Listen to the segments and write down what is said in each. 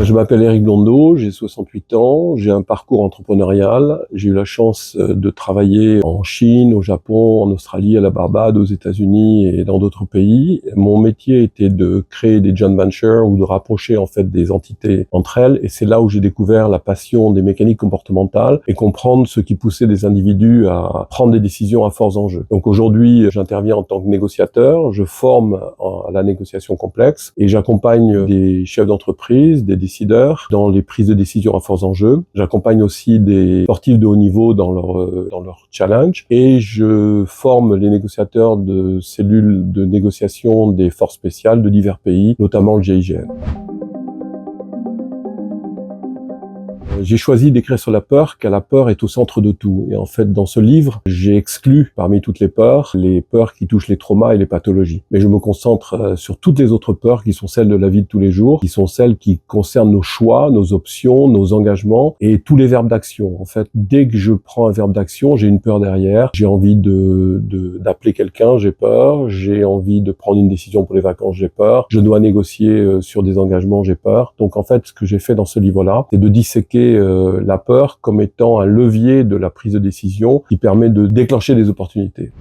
Je m'appelle Eric Blondeau, j'ai 68 ans, j'ai un parcours entrepreneurial. J'ai eu la chance de travailler en Chine, au Japon, en Australie, à la Barbade, aux États-Unis et dans d'autres pays. Mon métier était de créer des joint ventures ou de rapprocher en fait des entités entre elles, et c'est là où j'ai découvert la passion des mécaniques comportementales et comprendre ce qui poussait des individus à prendre des décisions à forts enjeux. Donc aujourd'hui, j'interviens en tant que négociateur, je forme à la négociation complexe et j'accompagne des chefs d'entreprise, des décideurs dans les prises de décision à forts enjeux. J'accompagne aussi des sportifs de haut niveau dans leur challenge et je forme les négociateurs de cellules de négociation des forces spéciales de divers pays, notamment le GIGN. J'ai choisi d'écrire sur la peur, car la peur est au centre de tout. Et en fait, dans ce livre, j'ai exclu parmi toutes les peurs qui touchent les traumas et les pathologies. Mais je me concentre sur toutes les autres peurs qui sont celles de la vie de tous les jours, qui sont celles qui concernent nos choix, nos options, nos engagements et tous les verbes d'action. En fait, dès que je prends un verbe d'action, j'ai une peur derrière. J'ai envie d'appeler quelqu'un, j'ai peur. J'ai envie de prendre une décision pour les vacances, j'ai peur. Je dois négocier sur des engagements, j'ai peur. Donc en fait, ce que j'ai fait dans ce livre-là, c'est de disséquer la peur comme étant un levier de la prise de décision qui permet de déclencher des opportunités.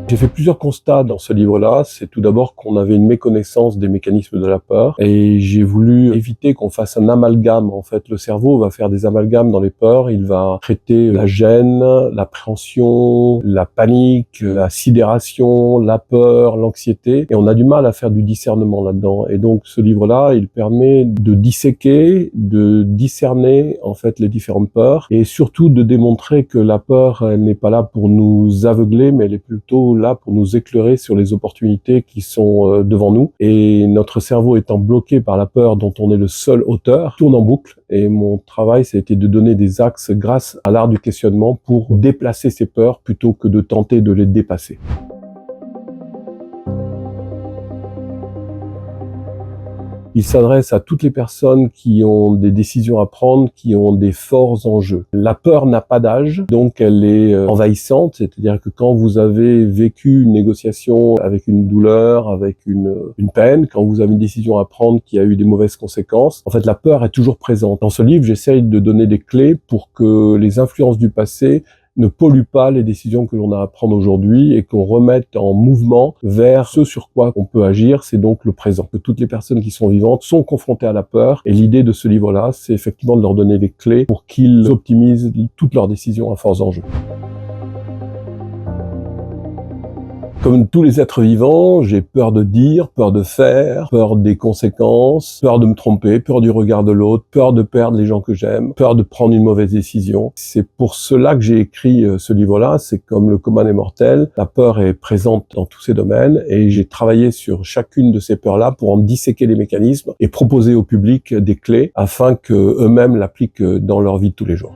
J'ai fait plusieurs constats dans ce livre-là. C'est tout d'abord qu'on avait une méconnaissance des mécanismes de la peur et j'ai voulu éviter qu'on fasse un amalgame. En fait, le cerveau va faire des amalgames dans les peurs. Il va traiter la gêne, l'appréhension, la panique, la sidération, la peur, l'anxiété, et on a du mal à faire du discernement là-dedans. Et donc, ce livre-là, il permet de disséquer, de discerner en fait les différentes peurs et surtout de démontrer que la peur, elle n'est pas là pour nous aveugler, mais elle est plutôt là pour nous éclairer sur les opportunités qui sont devant nous. Et notre cerveau étant bloqué par la peur dont on est le seul auteur, tourne en boucle. Et mon travail, ça a été de donner des axes grâce à l'art du questionnement pour déplacer ces peurs plutôt que de tenter de les dépasser. Il s'adresse à toutes les personnes qui ont des décisions à prendre, qui ont des forts enjeux. La peur n'a pas d'âge, donc elle est envahissante, c'est-à-dire que quand vous avez vécu une négociation avec une douleur, avec une peine, quand vous avez une décision à prendre qui a eu des mauvaises conséquences, en fait la peur est toujours présente. Dans ce livre, j'essaye de donner des clés pour que les influences du passé ne pollue pas les décisions que l'on a à prendre aujourd'hui et qu'on remette en mouvement vers ce sur quoi on peut agir, c'est donc le présent. Que toutes les personnes qui sont vivantes sont confrontées à la peur et l'idée de ce livre-là, c'est effectivement de leur donner des clés pour qu'ils optimisent toutes leurs décisions à forts enjeux. Comme tous les êtres vivants, j'ai peur de dire, peur de faire, peur des conséquences, peur de me tromper, peur du regard de l'autre, peur de perdre les gens que j'aime, peur de prendre une mauvaise décision. C'est pour cela que j'ai écrit ce livre-là. C'est comme le commun des mortels. La peur est présente dans tous ces domaines et j'ai travaillé sur chacune de ces peurs-là pour en disséquer les mécanismes et proposer au public des clés afin qu'eux-mêmes l'appliquent dans leur vie de tous les jours.